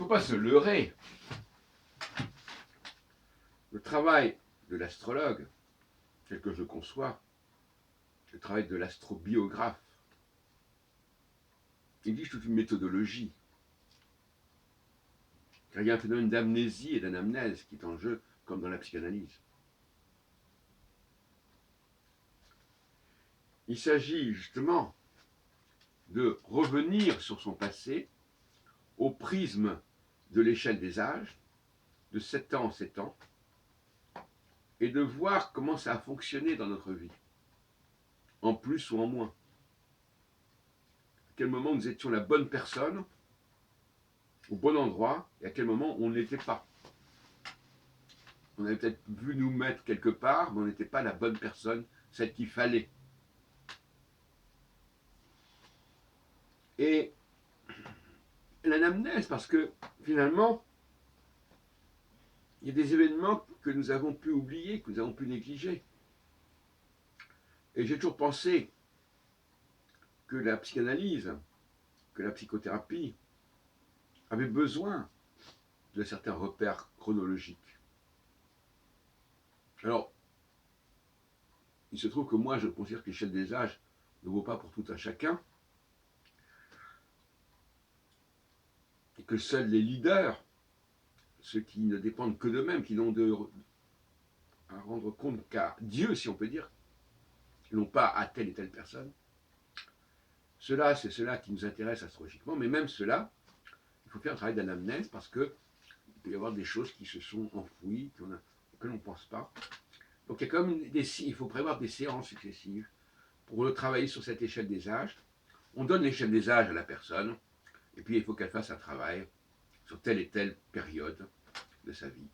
faut pas se leurrer. Le travail de l'astrologue, tel que je conçois, le travail de l'astrobiographe, exige toute une méthodologie. Car il y a un phénomène d'amnésie et d'anamnèse qui est en jeu, comme dans la psychanalyse. Il s'agit justement de revenir sur son passé au prisme de l'échelle des âges, de 7 ans en 7 ans, et de voir comment ça a fonctionné dans notre vie, en plus ou en moins. À quel moment nous étions la bonne personne, au bon endroit, et à quel moment on ne l'était pas. On avait peut-être vu nous mettre quelque part, mais on n'était pas la bonne personne, celle qu'il fallait. Et l'anamnèse, parce que finalement, il y a des événements que nous avons pu oublier, que nous avons pu négliger. Et j'ai toujours pensé que la psychanalyse, que la psychothérapie avait besoin de certains repères chronologiques. Alors, il se trouve que moi, je considère que l'échelle des âges ne vaut pas pour tout un chacun, et que seuls les leaders, ceux qui ne dépendent que d'eux-mêmes, qui n'ont à rendre compte qu'à Dieu, si on peut dire, et non pas à telle et telle personne, c'est cela qui nous intéresse astrologiquement, mais même cela, il faut faire un travail d'anamnèse parce qu'il peut y avoir des choses qui se sont enfouies, auxquelles on ne pense pas. Donc il faut prévoir des séances successives pour travailler sur cette échelle des âges. On donne l'échelle des âges à la personne, et puis il faut qu'elle fasse un travail sur telle et telle période de sa vie,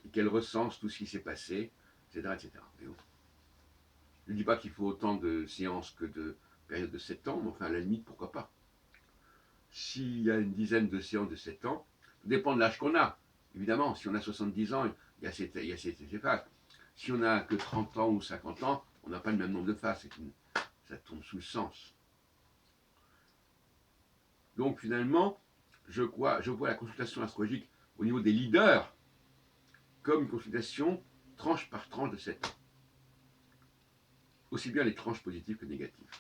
et qu'elle recense tout ce qui s'est passé, etc. etc. Je ne dis pas qu'il faut autant de séances que de périodes de 7 ans, mais enfin, à la limite, pourquoi pas. S'il y a une dizaine de séances de 7 ans, ça dépend de l'âge qu'on a. Évidemment, si on a 70 ans, il y a ces phases. Si on n'a que 30 ans ou 50 ans, on n'a pas le même nombre de phases. Ça tombe sous le sens. Donc finalement, je vois la consultation astrologique au niveau des leaders comme une consultation tranche par tranche de 7 ans. Aussi bien les tranches positives que négatives.